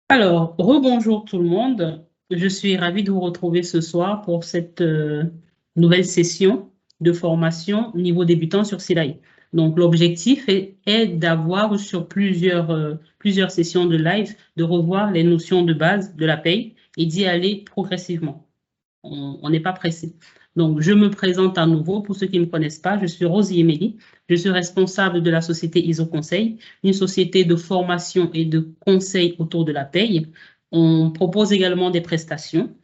Alors, rebonjour tout le monde. Je suis ravie de vous retrouver ce soir pour cette nouvelle session de formation niveau débutant sur Silaï. Donc, l'objectif est d'avoir sur plusieurs sessions de live, de revoir les notions de base de la paye et d'y aller progressivement. On n'est pas pressé. Donc, je me présente à nouveau. Pour ceux qui ne me connaissent pas, je suis Rosie Emélie. Je suis responsable de la société ISO Conseil, une société de formation et de conseil autour de la paye. On propose également des prestations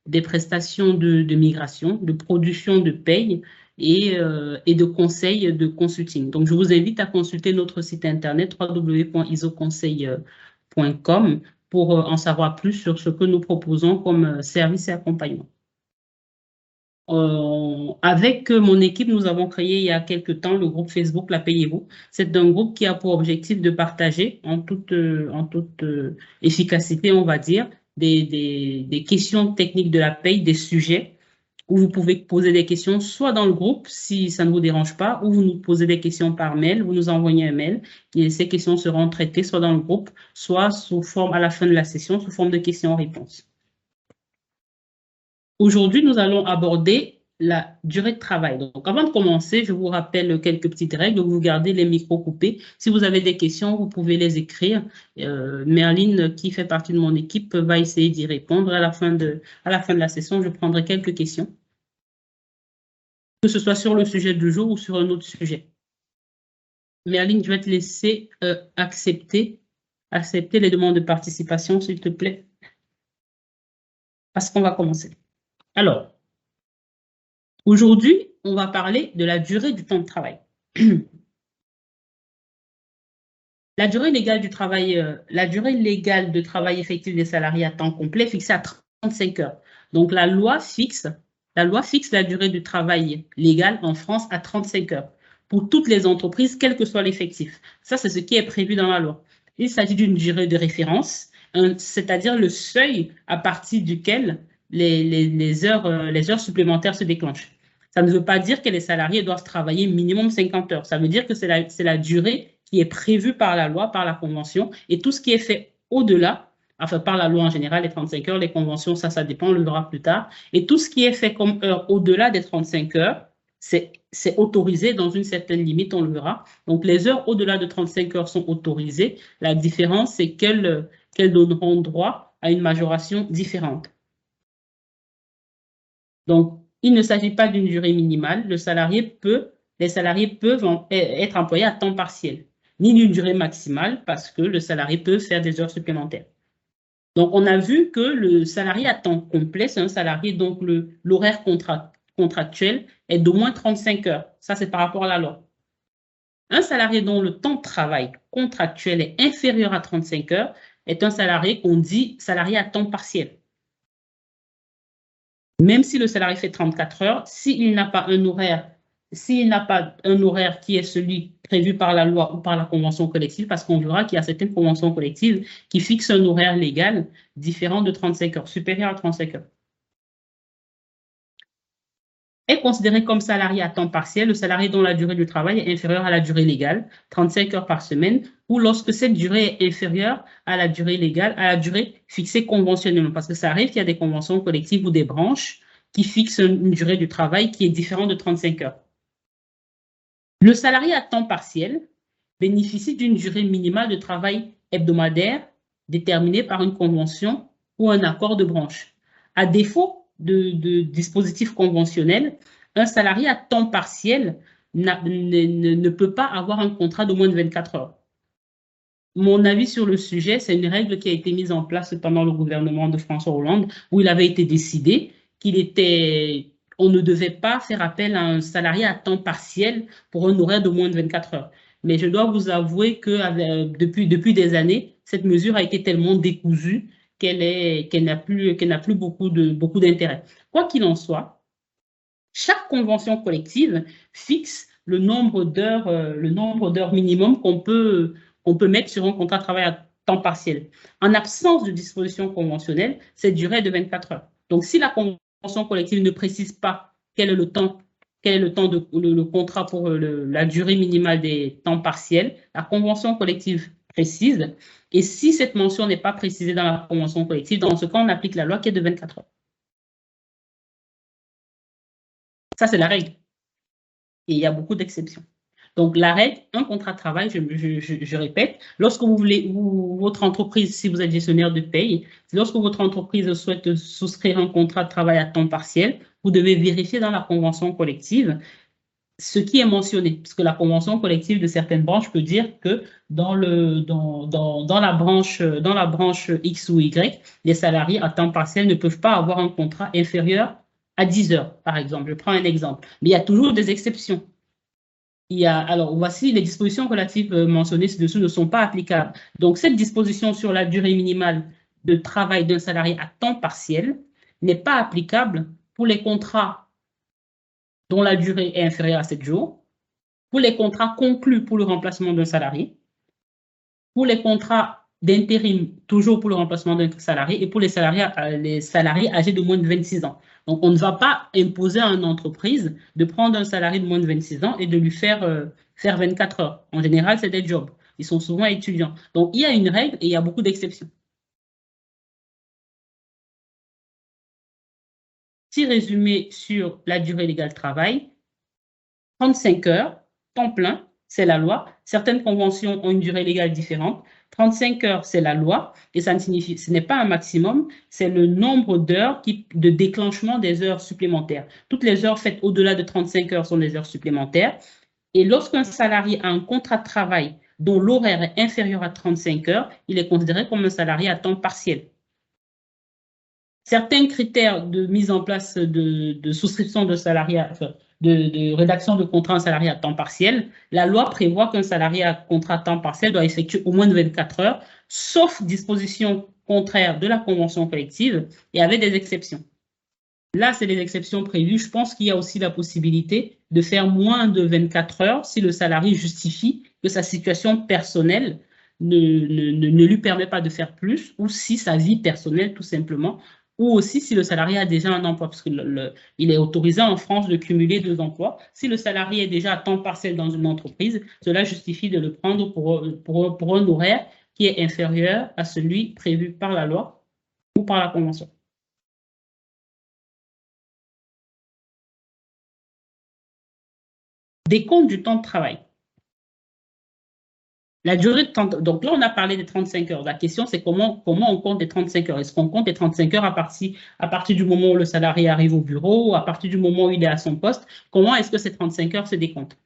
de migration, de production de paye et de conseils de consulting. Donc, je vous invite à consulter notre site internet www.isoconseil.com pour en savoir plus sur ce que nous proposons comme service et accompagnement. Avec mon équipe, nous avons créé il y a quelque temps le groupe Facebook La Payez-vous. C'est un groupe qui a pour objectif de partager en toute efficacité, on va dire, des questions techniques de la paye, des sujets où vous pouvez poser des questions soit dans le groupe si ça ne vous dérange pas, ou vous nous posez des questions par mail, vous nous envoyez un mail et ces questions seront traitées soit dans le groupe, soit sous forme à la fin de la session, sous forme de questions-réponses. Aujourd'hui, nous allons aborder la durée de travail. Donc, avant de commencer, je vous rappelle quelques petites règles. Vous gardez les micros coupés. Si vous avez des questions, vous pouvez les écrire. Merline, qui fait partie de mon équipe, va essayer d'y répondre. À la fin de la session, je prendrai quelques questions, que ce soit sur le sujet du jour ou sur un autre sujet. Merline, je vais te laisser accepter les demandes de participation, s'il te plaît, parce qu'on va commencer. Alors, aujourd'hui, on va parler de la durée du temps de travail. La durée légale de travail effectif des salariés à temps complet est fixée à 35 heures. Donc, la loi fixe la durée du travail légal en France à 35 heures pour toutes les entreprises, quel que soit l'effectif. Ça, c'est ce qui est prévu dans la loi. Il s'agit d'une durée de référence, c'est-à-dire le seuil à partir duquel les heures supplémentaires se déclenchent. Ça ne veut pas dire que les salariés doivent travailler minimum 50 heures. Ça veut dire que c'est la durée qui est prévue par la loi, par la convention, et tout ce qui est fait au-delà, enfin par la loi en général, les 35 heures, les conventions, ça dépend, on le verra plus tard, et tout ce qui est fait comme heure au-delà des 35 heures, c'est autorisé dans une certaine limite, on le verra. Donc, les heures au-delà de 35 heures sont autorisées. La différence, c'est qu'elles donneront droit à une majoration différente. Donc, il ne s'agit pas d'une durée minimale. Les salariés peuvent être employés à temps partiel, ni d'une durée maximale parce que le salarié peut faire des heures supplémentaires. Donc, on a vu que le salarié à temps complet, c'est un salarié dont l'horaire contractuel est d'au moins 35 heures. Ça, c'est par rapport à la loi. Un salarié dont le temps de travail contractuel est inférieur à 35 heures est un salarié qu'on dit salarié à temps partiel. Même si le salarié fait 34 heures, s'il n'a pas un horaire qui est celui prévu par la loi ou par la convention collective, parce qu'on verra qu'il y a certaines conventions collectives qui fixent un horaire légal différent de 35 heures, supérieur à 35 heures. Est considéré comme salarié à temps partiel le salarié dont la durée du travail est inférieure à la durée légale, 35 heures par semaine, ou lorsque cette durée est inférieure à la durée légale, à la durée fixée conventionnellement. Parce que ça arrive qu'il y a des conventions collectives ou des branches qui fixent une durée du travail qui est différente de 35 heures. Le salarié à temps partiel bénéficie d'une durée minimale de travail hebdomadaire déterminée par une convention ou un accord de branche. À défaut de dispositifs conventionnels, un salarié à temps partiel ne peut pas avoir un contrat de moins de 24 heures. Mon avis sur le sujet, c'est une règle qui a été mise en place pendant le gouvernement de François Hollande, où il avait été décidé on ne devait pas faire appel à un salarié à temps partiel pour un horaire de moins de 24 heures. Mais je dois vous avouer que depuis des années, cette mesure a été tellement décousue qu'elle n'a plus beaucoup d'intérêt. Quoi qu'il en soit, chaque convention collective fixe le nombre d'heures minimum qu'on peut mettre sur un contrat de travail à temps partiel. En absence de disposition conventionnelle, cette durée est de 24 heures. Donc, si la convention collective ne précise pas quel est le contrat pour la durée minimale des temps partiels, la convention collective précise. Et si cette mention n'est pas précisée dans la convention collective, dans ce cas, on applique la loi qui est de 24 heures. Ça, c'est la règle. Et il y a beaucoup d'exceptions. Donc, la règle, un contrat de travail, je répète, lorsque vous voulez, votre entreprise, si vous êtes gestionnaire de paye, lorsque votre entreprise souhaite souscrire un contrat de travail à temps partiel, vous devez vérifier dans la convention collective ce qui est mentionné, parce que la convention collective de certaines branches peut dire que dans la branche X ou Y, les salariés à temps partiel ne peuvent pas avoir un contrat inférieur à 10 heures, par exemple. Je prends un exemple. Mais il y a toujours des exceptions. Alors, voici les dispositions relatives mentionnées ci-dessous ne sont pas applicables. Donc, cette disposition sur la durée minimale de travail d'un salarié à temps partiel n'est pas applicable pour les contrats dont la durée est inférieure à 7 jours, pour les contrats conclus pour le remplacement d'un salarié, pour les contrats d'intérim, toujours pour le remplacement d'un salarié, et pour les salariés âgés de moins de 26 ans. Donc, on ne va pas imposer à une entreprise de prendre un salarié de moins de 26 ans et de lui faire 24 heures. En général, c'est des jobs. Ils sont souvent étudiants. Donc, il y a une règle et il y a beaucoup d'exceptions. Petit résumé sur la durée légale de travail, 35 heures, temps plein, c'est la loi. Certaines conventions ont une durée légale différente. 35 heures, c'est la loi, et ça ne signifie, ce n'est pas un maximum, c'est le nombre d'heures de déclenchement des heures supplémentaires. Toutes les heures faites au-delà de 35 heures sont des heures supplémentaires. Et lorsqu'un salarié a un contrat de travail dont l'horaire est inférieur à 35 heures, il est considéré comme un salarié à temps partiel. Certains critères de mise en place de souscription de salariat, de rédaction de contrat en salarié à temps partiel, la loi prévoit qu'un salarié à contrat à temps partiel doit effectuer au moins de 24 heures, sauf disposition contraire de la convention collective et avec des exceptions. Là, c'est les exceptions prévues. Je pense qu'il y a aussi la possibilité de faire moins de 24 heures si le salarié justifie que sa situation personnelle ne lui permet pas de faire plus, ou si sa vie personnelle, tout simplement, ou aussi si le salarié a déjà un emploi, parce qu'il est autorisé en France de cumuler 2 emplois. Si le salarié est déjà à temps partiel dans une entreprise, cela justifie de le prendre pour un horaire qui est inférieur à celui prévu par la loi ou par la convention. Décompte du temps de travail. La durée de temps, donc là, on a parlé des 35 heures. La question, c'est comment on compte les 35 heures. Est-ce qu'on compte les 35 heures à partir du moment où le salarié arrive au bureau ou à partir du moment où il est à son poste? Comment est-ce que ces 35 heures se décomptent?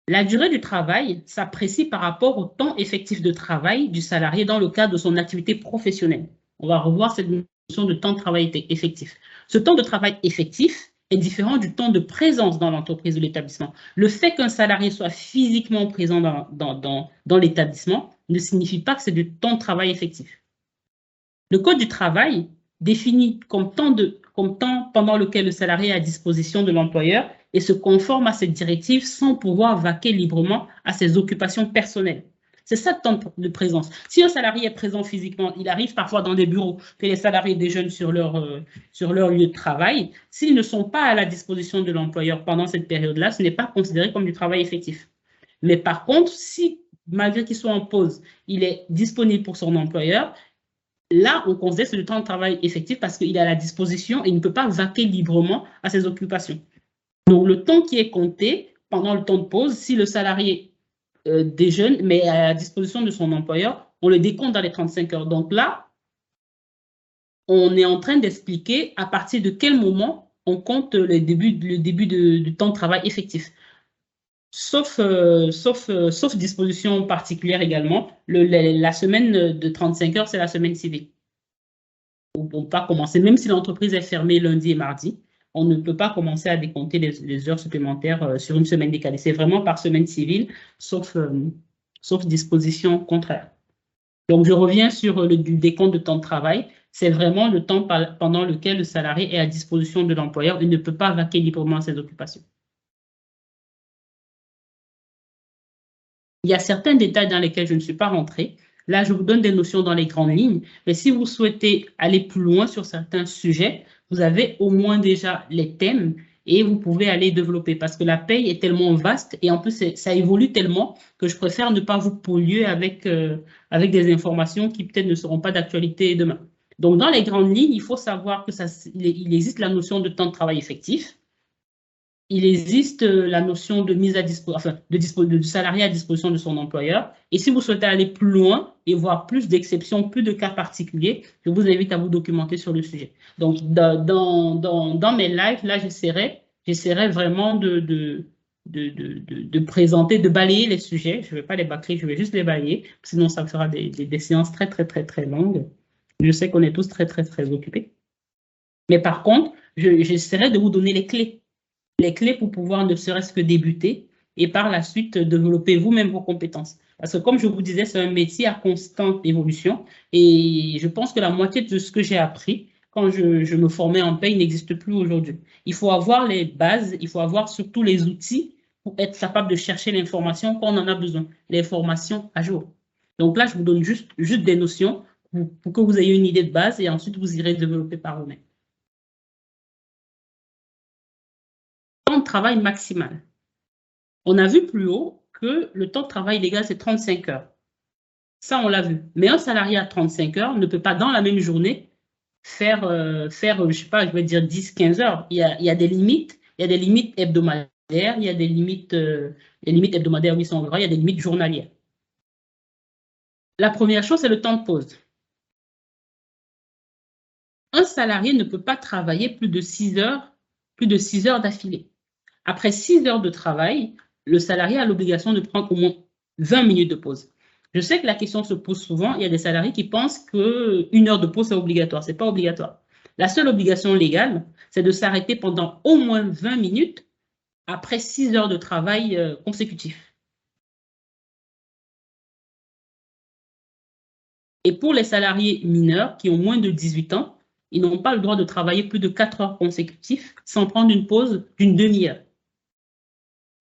La durée du travail s'apprécie par rapport au temps effectif de travail du salarié dans le cadre de son activité professionnelle. On va revoir cette notion de temps de travail effectif. Ce temps de travail effectif est différent du temps de présence dans l'entreprise ou l'établissement. Le fait qu'un salarié soit physiquement présent dans l'établissement ne signifie pas que c'est du temps de travail effectif. Le Code du travail définit comme temps pendant lequel le salarié est à disposition de l'employeur et se conforme à cette directive sans pouvoir vaquer librement à ses occupations personnelles. C'est ça le temps de présence. Si un salarié est présent physiquement, il arrive parfois dans des bureaux que les salariés déjeunent sur leur lieu de travail. S'ils ne sont pas à la disposition de l'employeur pendant cette période-là, ce n'est pas considéré comme du travail effectif. Mais par contre, si, malgré qu'il soit en pause, il est disponible pour son employeur, là, on considère que c'est du temps de travail effectif parce qu'il est à la disposition et il ne peut pas vaquer librement à ses occupations. Donc, le temps qui est compté pendant le temps de pause, si le salarié déjeune, mais à la disposition de son employeur, on le décompte dans les 35 heures. Donc là, on est en train d'expliquer à partir de quel moment on compte le début du temps de travail effectif. Sauf disposition particulière également, la semaine de 35 heures, c'est la semaine civile. On ne peut pas commencer, même si l'entreprise est fermée lundi et mardi, on ne peut pas commencer à décompter les heures supplémentaires sur une semaine décalée. C'est vraiment par semaine civile, sauf disposition contraire. Donc, je reviens sur le décompte de temps de travail. C'est vraiment le temps pendant lequel le salarié est à disposition de l'employeur et ne peut pas vaquer librement à ses occupations. Il y a certains détails dans lesquels je ne suis pas rentrée. Là, je vous donne des notions dans les grandes lignes, mais si vous souhaitez aller plus loin sur certains sujets, vous avez au moins déjà les thèmes et vous pouvez aller développer parce que la paye est tellement vaste et en plus, ça évolue tellement que je préfère ne pas vous polluer avec, avec des informations qui peut-être ne seront pas d'actualité demain. Donc, dans les grandes lignes, il faut savoir que il existe la notion de temps de travail effectif. Il existe la notion de mise à disposition, enfin, de salarié à disposition de son employeur. Et si vous souhaitez aller plus loin et voir plus d'exceptions, plus de cas particuliers, je vous invite à vous documenter sur le sujet. Donc, dans mes lives, là, j'essaierai vraiment de présenter, de balayer les sujets. Je ne vais pas les bâcler, je vais juste les balayer. Sinon, ça fera des séances très, très, très, très longues. Je sais qu'on est tous très, très, très occupés. Mais par contre, j'essaierai de vous donner les clés pour pouvoir ne serait-ce que débuter et par la suite développer vous-même vos compétences. Parce que comme je vous disais, c'est un métier à constante évolution et je pense que la moitié de ce que j'ai appris quand je me formais en paye n'existe plus aujourd'hui. Il faut avoir les bases, il faut avoir surtout les outils pour être capable de chercher l'information quand on en a besoin, l'information à jour. Donc là, je vous donne juste des notions pour que vous ayez une idée de base et ensuite vous irez développer par vous-même. Temps de travail maximal. On a vu plus haut que le temps de travail légal, c'est 35 heures. Ça, on l'a vu. Mais un salarié à 35 heures ne peut pas, dans la même journée, faire je sais pas, je vais dire 10, 15 heures. Il y a des limites. Il y a des limites hebdomadaires. Il y a des limites, les limites hebdomadaires, oui, sont vraies. Il y a des limites journalières. La première chose, c'est le temps de pause. Un salarié ne peut pas travailler plus de 6 heures d'affilée. Après 6 heures de travail, le salarié a l'obligation de prendre au moins 20 minutes de pause. Je sais que la question se pose souvent. Il y a des salariés qui pensent qu'une heure de pause, c'est obligatoire. Ce n'est pas obligatoire. La seule obligation légale, c'est de s'arrêter pendant au moins 20 minutes après 6 heures de travail consécutifs. Et pour les salariés mineurs qui ont moins de 18 ans, ils n'ont pas le droit de travailler plus de 4 heures consécutives sans prendre une pause d'une demi-heure.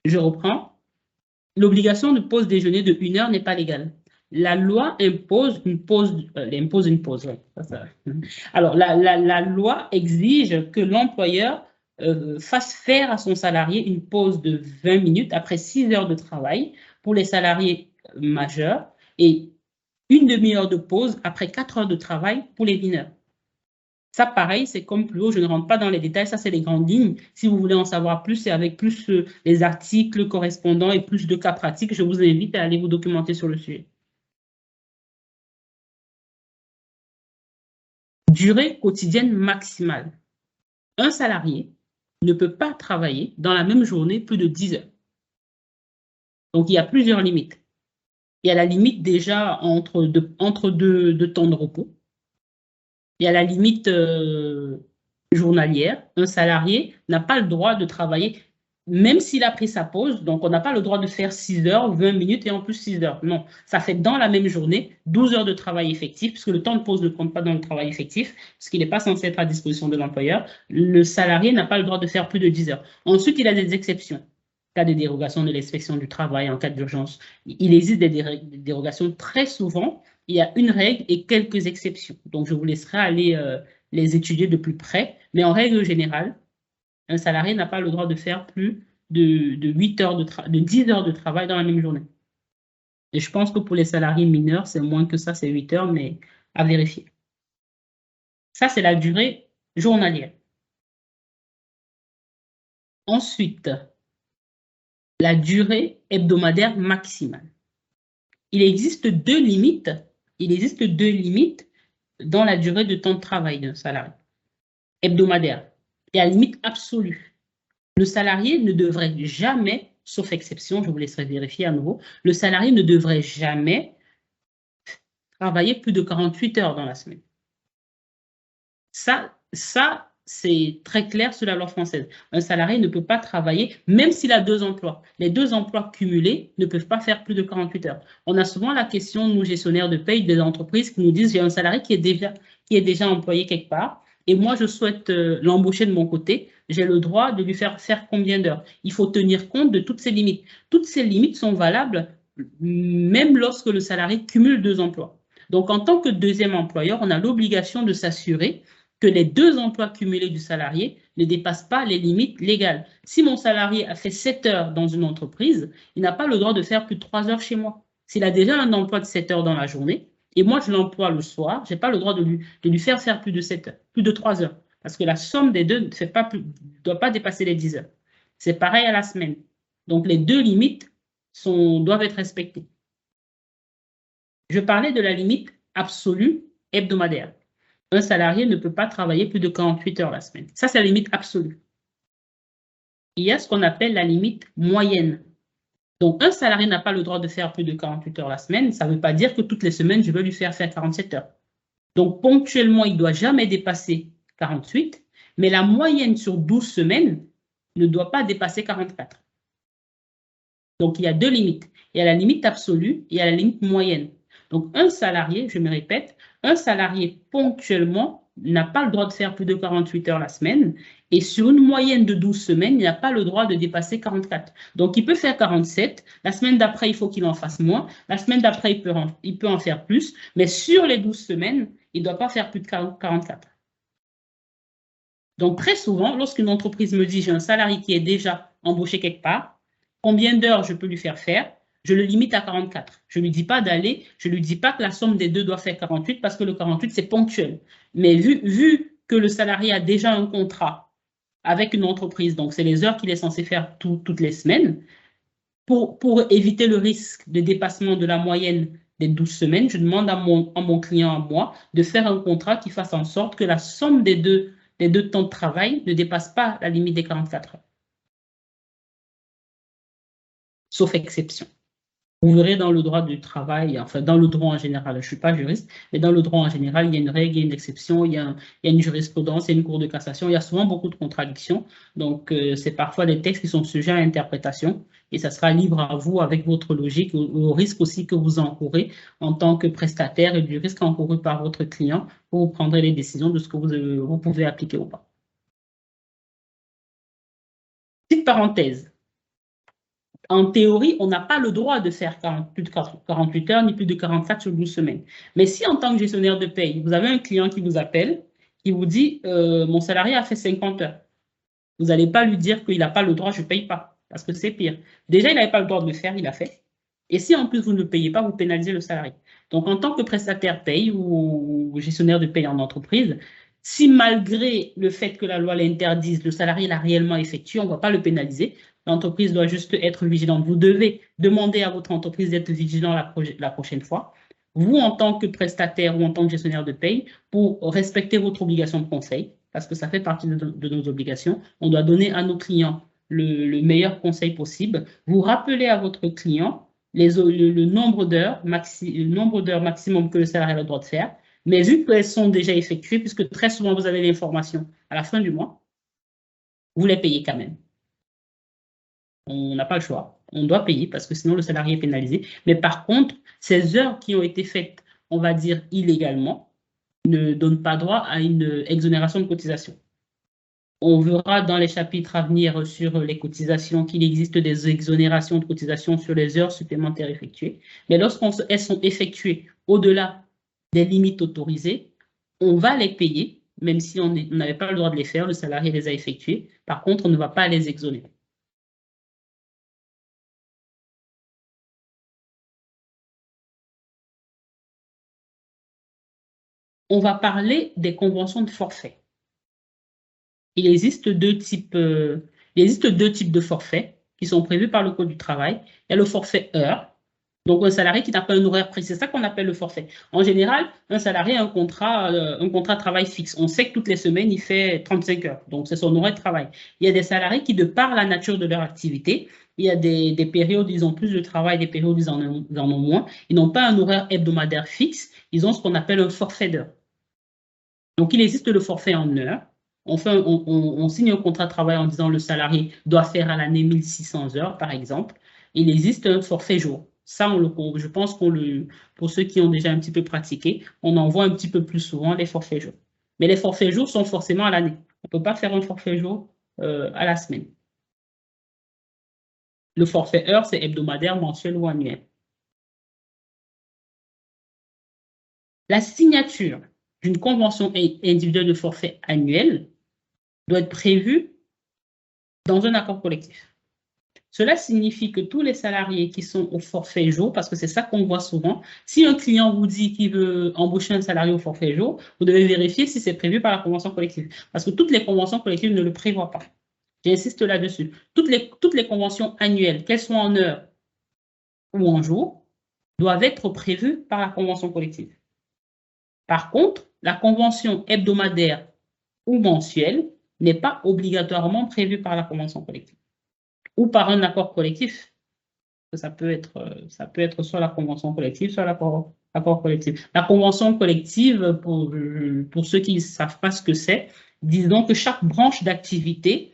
Je reprends. L'obligation de pause déjeuner de 1 heure n'est pas légale. La loi impose une pause. Ouais, ça. Alors, la loi exige que l'employeur fasse faire à son salarié une pause de 20 minutes après 6 heures de travail pour les salariés majeurs et une demi-heure de pause après 4 heures de travail pour les mineurs. Ça, pareil, c'est comme plus haut, je ne rentre pas dans les détails, ça, c'est les grandes lignes. Si vous voulez en savoir plus, c'est avec plus les articles correspondants et plus de cas pratiques, je vous invite à aller vous documenter sur le sujet. Durée quotidienne maximale. Un salarié ne peut pas travailler dans la même journée plus de 10 heures. Donc, il y a plusieurs limites. Il y a la limite déjà entre deux temps de repos. Il y a la limite journalière. Un salarié n'a pas le droit de travailler, même s'il a pris sa pause. Donc, on n'a pas le droit de faire 6 heures, 20 minutes et en plus 6 heures. Non, ça fait dans la même journée 12 heures de travail effectif, puisque le temps de pause ne compte pas dans le travail effectif, parce qu'il n'est pas censé être à disposition de l'employeur. Le salarié n'a pas le droit de faire plus de 10 heures. Ensuite, il a des exceptions. Cas de dérogation de l'inspection du travail en cas d'urgence. Il existe des dérogations très souvent. Il y a une règle et quelques exceptions. Donc, je vous laisserai aller les étudier de plus près. Mais en règle générale, un salarié n'a pas le droit de faire plus de 10 heures de travail dans la même journée. Et je pense que pour les salariés mineurs, c'est moins que ça, c'est 8 heures, mais à vérifier. Ça, c'est la durée journalière. Ensuite, la durée hebdomadaire maximale. Il existe deux limites dans la durée de temps de travail d'un salarié hebdomadaire. Il y a la limite absolue. Le salarié ne devrait jamais, sauf exception, je vous laisserai vérifier à nouveau, le salarié ne devrait jamais travailler plus de 48 heures dans la semaine. Ça c'est très clair sur la loi française. Un salarié ne peut pas travailler, même s'il a 2 emplois. Les 2 emplois cumulés ne peuvent pas faire plus de 48 heures. On a souvent la question, nous, gestionnaires de paye, des entreprises qui nous disent, j'ai un salarié qui est déjà employé quelque part, et moi, je souhaite l'embaucher de mon côté. J'ai le droit de lui faire combien d'heures? Il faut tenir compte de toutes ces limites. Toutes ces limites sont valables même lorsque le salarié cumule 2 emplois. Donc, en tant que deuxième employeur, on a l'obligation de s'assurer que les 2 emplois cumulés du salarié ne dépassent pas les limites légales. Si mon salarié a fait 7 heures dans une entreprise, il n'a pas le droit de faire plus de 3 heures chez moi. S'il a déjà un emploi de 7 heures dans la journée, et moi je l'emploie le soir, je n'ai pas le droit de lui faire plus de 7 heures, plus de 3 heures. Parce que la somme des deux ne doit pas dépasser les 10 heures. C'est pareil à la semaine. Donc les 2 limites doivent être respectées. Je parlais de la limite absolue hebdomadaire. Un salarié ne peut pas travailler plus de 48 heures la semaine. Ça, c'est la limite absolue. Il y a ce qu'on appelle la limite moyenne. Donc, un salarié n'a pas le droit de faire plus de 48 heures la semaine. Ça ne veut pas dire que toutes les semaines, je veux lui faire 47 heures. Donc, ponctuellement, il ne doit jamais dépasser 48, mais la moyenne sur 12 semaines ne doit pas dépasser 44. Donc, il y a 2 limites. Il y a la limite absolue et il y a la limite moyenne. Donc, un salarié, je me répète, un salarié ponctuellement n'a pas le droit de faire plus de 48 heures la semaine et sur une moyenne de 12 semaines, il n'a pas le droit de dépasser 44. Donc, il peut faire 47. La semaine d'après, il faut qu'il en fasse moins. La semaine d'après, il peut en faire plus. Mais sur les 12 semaines, il ne doit pas faire plus de 44. Donc, très souvent, lorsqu'une entreprise me dit « j'ai un salarié qui est déjà embauché quelque part, combien d'heures je peux lui faire faire ?» Je le limite à 44. Je ne lui dis pas d'aller, je ne lui dis pas que la somme des deux doit faire 48 parce que le 48, c'est ponctuel. Mais vu que le salarié a déjà un contrat avec une entreprise, donc c'est les heures qu'il est censé faire toutes les semaines, pour éviter le risque de dépassement de la moyenne des 12 semaines, je demande à mon client, à moi, de faire un contrat qui fasse en sorte que la somme des deux temps de travail ne dépasse pas la limite des 44 heures. Sauf exception. Vous verrez dans le droit du travail, enfin dans le droit en général, je ne suis pas juriste, mais dans le droit en général, il y a une règle, il y a une exception, il y a une jurisprudence, il y a une cour de cassation, il y a souvent beaucoup de contradictions. Donc, c'est parfois des textes qui sont sujets à interprétation et ça sera libre à vous avec votre logique, au risque aussi que vous encourez en tant que prestataire et du risque encouru par votre client, vous prendrez les décisions de ce que vous pouvez appliquer ou pas. Petite parenthèse. En théorie, on n'a pas le droit de faire plus de 48 heures ni plus de 44 sur 12 semaines. Mais si en tant que gestionnaire de paye, vous avez un client qui vous appelle, qui vous dit mon salarié a fait 50 heures, vous n'allez pas lui dire qu'il n'a pas le droit, je ne paye pas, parce que c'est pire. Déjà, il n'avait pas le droit de le faire, il l'a fait. Et si en plus vous ne le payez pas, vous pénalisez le salarié. Donc en tant que prestataire paye ou gestionnaire de paye en entreprise, si malgré le fait que la loi l'interdise, le salarié l'a réellement effectué, on ne va pas le pénaliser. L'entreprise doit juste être vigilante. Vous devez demander à votre entreprise d'être vigilant la prochaine fois. Vous, en tant que prestataire ou en tant que gestionnaire de paye, pour respecter votre obligation de conseil, parce que ça fait partie de nos obligations, on doit donner à nos clients le meilleur conseil possible. Vous rappelez à votre client le nombre d'heures maximum que le salarié a le droit de faire, mais vu qu'elles sont déjà effectuées, puisque très souvent vous avez l'information à la fin du mois, vous les payez quand même. On n'a pas le choix. On doit payer parce que sinon le salarié est pénalisé. Mais par contre, ces heures qui ont été faites, on va dire illégalement, ne donnent pas droit à une exonération de cotisation. On verra dans les chapitres à venir sur les cotisations qu'il existe des exonérations de cotisations sur les heures supplémentaires effectuées. Mais lorsqu'elles sont effectuées au-delà des limites autorisées, on va les payer, même si on n'avait pas le droit de les faire, le salarié les a effectuées. Par contre, on ne va pas les exonérer. On va parler des conventions de forfait. Il existe deux types de forfaits qui sont prévus par le Code du travail. Il y a le forfait heure, donc un salarié qui n'a pas un horaire précis, c'est ça qu'on appelle le forfait. En général, un salarié a un contrat de travail fixe. On sait que toutes les semaines, il fait 35 heures, donc c'est son horaire de travail. Il y a des salariés qui, de par la nature de leur activité, il y a des périodes où ils ont plus de travail, des périodes où ils en ont moins. Ils n'ont pas un horaire hebdomadaire fixe, ils ont ce qu'on appelle un forfait d'heure. Donc, il existe le forfait en heures. On signe un contrat de travail en disant le salarié doit faire à l'année 1600 heures, par exemple. Il existe un forfait jour. Ça, je pense pour ceux qui ont déjà un petit peu pratiqué, on en voit un petit peu plus souvent les forfaits jours. Mais les forfaits jours sont forcément à l'année. On ne peut pas faire un forfait jour à la semaine. Le forfait heure, c'est hebdomadaire, mensuel ou annuel. La signature d'une convention individuelle de forfait annuel doit être prévu dans un accord collectif. Cela signifie que tous les salariés qui sont au forfait jour, parce que c'est ça qu'on voit souvent, si un client vous dit qu'il veut embaucher un salarié au forfait jour, vous devez vérifier si c'est prévu par la convention collective, parce que toutes les conventions collectives ne le prévoient pas. J'insiste là-dessus. Toutes les conventions annuelles, qu'elles soient en heures ou en jours, doivent être prévues par la convention collective. Par contre, la convention hebdomadaire ou mensuelle n'est pas obligatoirement prévue par la convention collective ou par un accord collectif. Ça peut être soit la convention collective, soit l'accord collectif. La convention collective, pour ceux qui ne savent pas ce que c'est, disons que chaque branche d'activité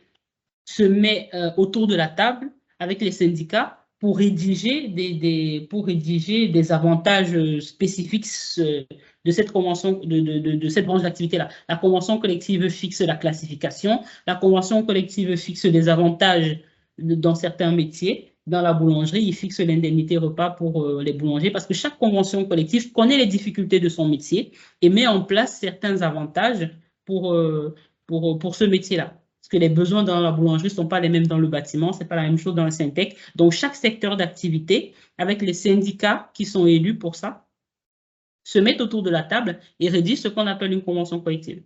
se met autour de la table avec les syndicats pour rédiger des avantages spécifiques de cette convention, de cette branche d'activité-là. La convention collective fixe la classification, la convention collective fixe des avantages dans certains métiers. Dans la boulangerie, il fixe l'indemnité repas pour les boulangers parce que chaque convention collective connaît les difficultés de son métier et met en place certains avantages pour ce métier-là. Parce que les besoins dans la boulangerie ne sont pas les mêmes dans le bâtiment, ce n'est pas la même chose dans le Syntec. Donc, chaque secteur d'activité, avec les syndicats qui sont élus pour ça, se mettent autour de la table et rédigent ce qu'on appelle une convention collective.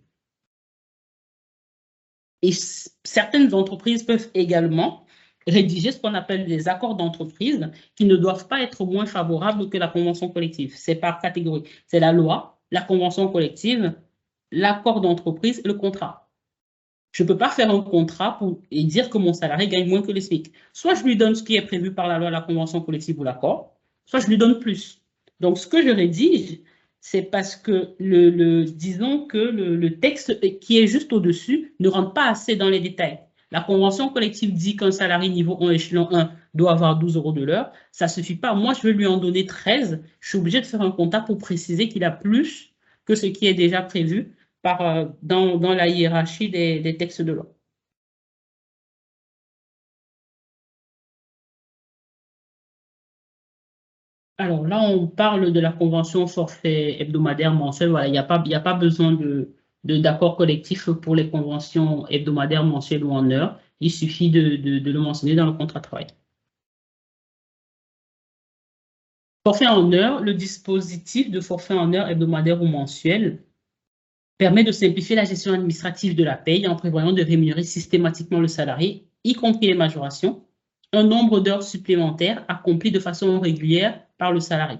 Et certaines entreprises peuvent également rédiger ce qu'on appelle des accords d'entreprise qui ne doivent pas être moins favorables que la convention collective. C'est par catégorie. C'est la loi, la convention collective, l'accord d'entreprise et le contrat. Je ne peux pas faire un contrat et dire que mon salarié gagne moins que le SMIC. Soit je lui donne ce qui est prévu par la loi, la convention collective ou l'accord, soit je lui donne plus. Donc, ce que je rédige, c'est parce que disons que le texte qui est juste au-dessus ne rentre pas assez dans les détails. La convention collective dit qu'un salarié niveau 1, échelon 1, doit avoir 12 € de l'heure. Ça ne suffit pas. Moi, je vais lui en donner 13. Je suis obligé de faire un contrat pour préciser qu'il a plus que ce qui est déjà prévu dans la hiérarchie des textes de loi. Alors là, on parle de la convention forfait hebdomadaire mensuel. Voilà, il n'y a pas besoin d'accord collectif pour les conventions hebdomadaires mensuelles ou en heure. Il suffit de le mentionner dans le contrat de travail. Forfait en heure, le dispositif de forfait en heure hebdomadaire ou mensuel permet de simplifier la gestion administrative de la paye en prévoyant de rémunérer systématiquement le salarié, y compris les majorations, un nombre d'heures supplémentaires accomplies de façon régulière par le salarié.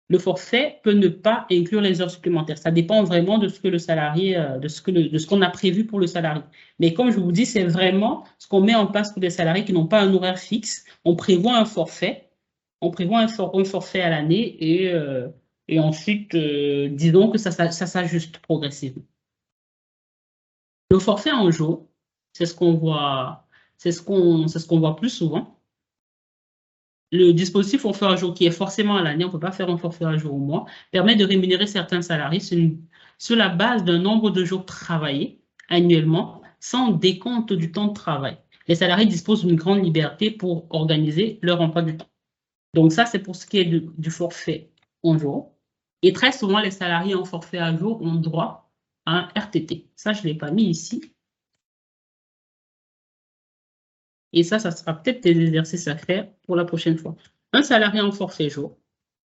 Le forfait peut ne pas inclure les heures supplémentaires. Ça dépend vraiment de ce que le salarié, de ce qu'on a prévu pour le salarié. Mais comme je vous dis, c'est vraiment ce qu'on met en place pour les salariés qui n'ont pas un horaire fixe. On prévoit un forfait. On prévoit un forfait à l'année et ensuite, disons que ça s'ajuste progressivement. Le forfait en jour, c'est ce qu'on voit plus souvent. Le dispositif forfait à jour qui est forcément à l'année, on ne peut pas faire un forfait à jour au mois, permet de rémunérer certains salariés sur la base d'un nombre de jours travaillés annuellement sans décompte du temps de travail. Les salariés disposent d'une grande liberté pour organiser leur emploi du temps. Donc ça, c'est pour ce qui est du forfait en jour. Et très souvent, les salariés en forfait à jour ont droit à un RTT. Ça, je ne l'ai pas mis ici. Et ça sera peut-être des exercices à faire pour la prochaine fois. Un salarié en forfait jour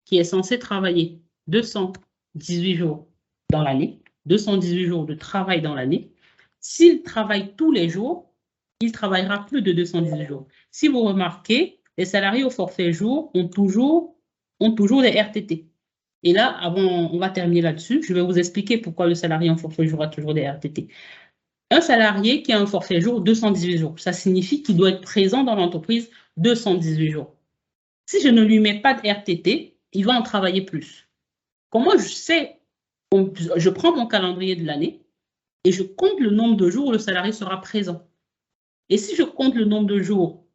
qui est censé travailler 218 jours dans l'année, 218 jours de travail dans l'année, s'il travaille tous les jours, il travaillera plus de 218 jours. Si vous remarquez, les salariés au forfait jour ont toujours des RTT. Et là, on va terminer là-dessus. Je vais vous expliquer pourquoi le salarié en forfait jour a toujours des RTT. Un salarié qui a un forfait jour 218 jours, ça signifie qu'il doit être présent dans l'entreprise 218 jours. Si je ne lui mets pas de RTT, il va en travailler plus. Comment je sais? Je prends mon calendrier de l'année et je compte le nombre de jours où le salarié sera présent. Et si je compte le nombre de jours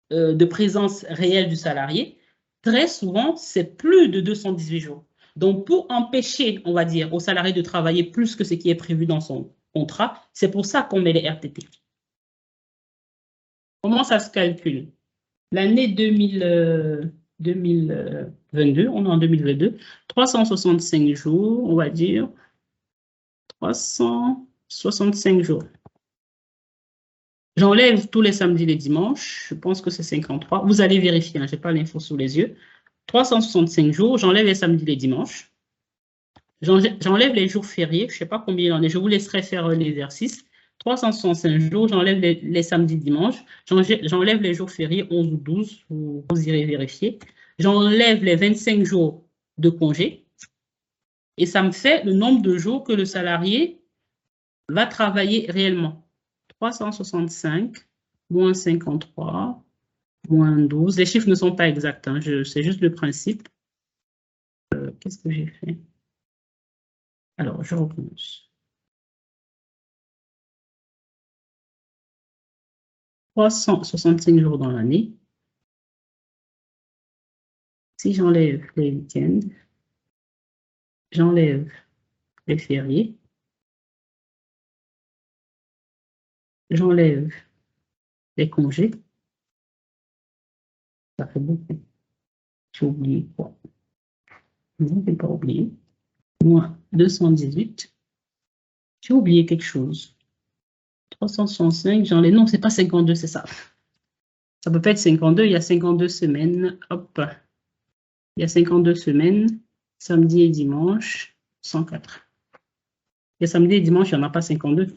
de présence réelle du salarié, très souvent, c'est plus de 218 jours. Donc, pour empêcher, on va dire, au salarié de travailler plus que ce qui est prévu dans son contrat, c'est pour ça qu'on met les RTT. Comment ça se calcule? L'année 2022, on est en 2022, 365 jours, on va dire, 365 jours. J'enlève tous les samedis et les dimanches. Je pense que c'est 53. Vous allez vérifier, hein, je n'ai pas l'info sous les yeux. 365 jours, j'enlève les samedis et les dimanches. J'enlève les jours fériés. Je ne sais pas combien il en est. Je vous laisserai faire l'exercice. 365 jours, j'enlève les samedis, dimanches. J'enlève les jours fériés, 11 ou 12. Vous irez vérifier. J'enlève les 25 jours de congé. Et ça me fait le nombre de jours que le salarié va travailler réellement. 365 moins 53 moins 12. Les chiffres ne sont pas exacts, hein, c'est juste le principe. Qu'est-ce que j'ai fait? Alors, je recommence. 365 jours dans l'année. Si j'enlève les week-ends, j'enlève les fériés, j'enlève les congés, ça fait beaucoup. J'ai oublié quoi? Non, je n'ai pas oublié. Moins 218. J'ai oublié quelque chose. 365, j'enlève. Non, c'est pas 52, c'est ça. Ça peut pas être 52, il y a 52 semaines. Hop. Il y a 52 semaines, samedi et dimanche, 104. Et samedi et dimanche, il n'y en a pas 52.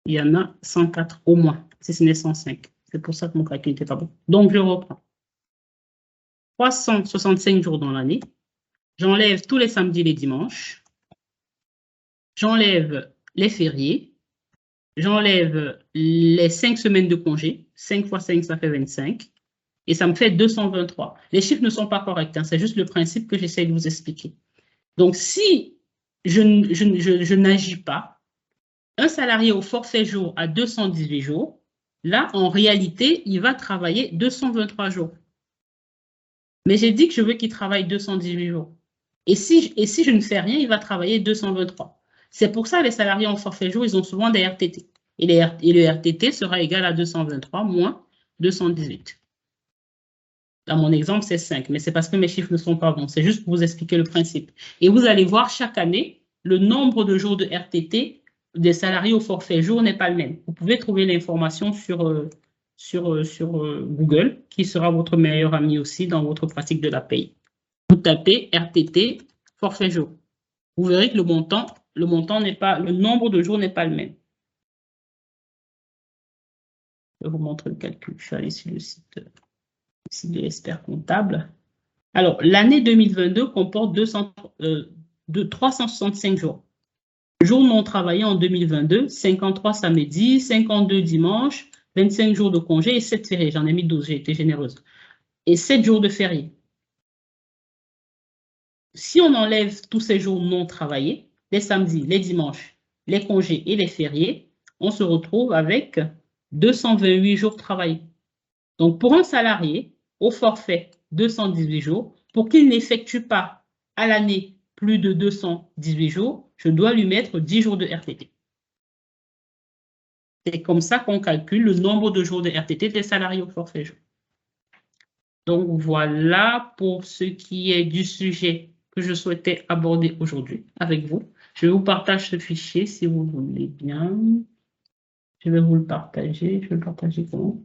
Il y en a 104 au moins, si ce n'est 105. C'est pour ça que mon calcul n'était pas bon. Donc, je reprends. 365 jours dans l'année. J'enlève tous les samedis et les dimanches. J'enlève les fériés. J'enlève les 5 semaines de congé. 5 fois 5, ça fait 25. Et ça me fait 223. Les chiffres ne sont pas corrects, hein, c'est juste le principe que j'essaie de vous expliquer. Donc, si je n'agis pas, un salarié au forfait jour à 218 jours, là, en réalité, il va travailler 223 jours. Mais j'ai dit que je veux qu'il travaille 218 jours. Et si je ne fais rien, il va travailler 223. C'est pour ça que les salariés en forfait jour, ils ont souvent des RTT. Et le RTT sera égal à 223 moins 218. Dans mon exemple, c'est 5, mais c'est parce que mes chiffres ne sont pas bons. C'est juste pour vous expliquer le principe. Et vous allez voir chaque année, le nombre de jours de RTT des salariés au forfait jour n'est pas le même. Vous pouvez trouver l'information sur Google, qui sera votre meilleur ami aussi dans votre pratique de la paye. Vous tapez RTT forfait jour. Vous verrez que le nombre de jours n'est pas le même. Je vais vous montrer le calcul. Je suis allé sur le site de l'expert comptable. Alors, l'année 2022 comporte 365 jours. Jours non travaillés en 2022, 53 samedis, 52 dimanches, 25 jours de congé et 7 fériés. J'en ai mis 12, j'ai été généreuse. Et 7 jours de fériés. Si on enlève tous ces jours non travaillés, les samedis, les dimanches, les congés et les fériés, on se retrouve avec 228 jours travaillés. Donc, pour un salarié, au forfait 218 jours, pour qu'il n'effectue pas à l'année plus de 218 jours, je dois lui mettre 10 jours de RTT. C'est comme ça qu'on calcule le nombre de jours de RTT des salariés au forfait jour. Donc, voilà pour ce qui est du sujet que je souhaitais aborder aujourd'hui avec vous. Je vous partage ce fichier si vous voulez bien. Je vais vous le partager. Je vais le partager comment?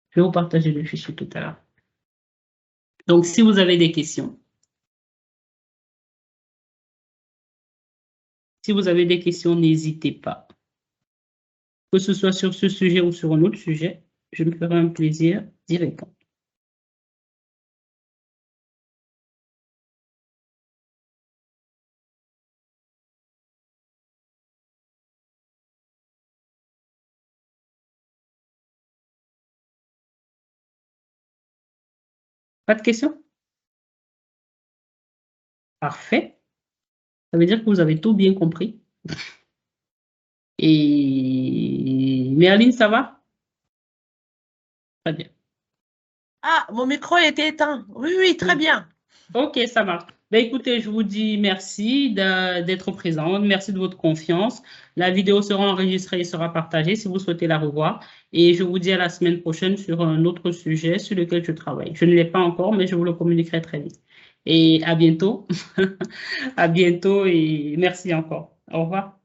Je vais vous partager le fichier tout à l'heure. Donc, si vous avez des questions, n'hésitez pas. Que ce soit sur ce sujet ou sur un autre sujet, je me ferai un plaisir d'y répondre. Pas de questions? Parfait. Ça veut dire que vous avez tout bien compris. Et Merline, ça va? Très bien. Ah, mon micro était éteint. Oui, oui, très bien. Ok, ça marche. Ben, écoutez, je vous dis merci d'être présente. Merci de votre confiance. La vidéo sera enregistrée et sera partagée si vous souhaitez la revoir. Et je vous dis à la semaine prochaine sur un autre sujet sur lequel je travaille. Je ne l'ai pas encore, mais je vous le communiquerai très vite. Et à bientôt. À bientôt et merci encore. Au revoir.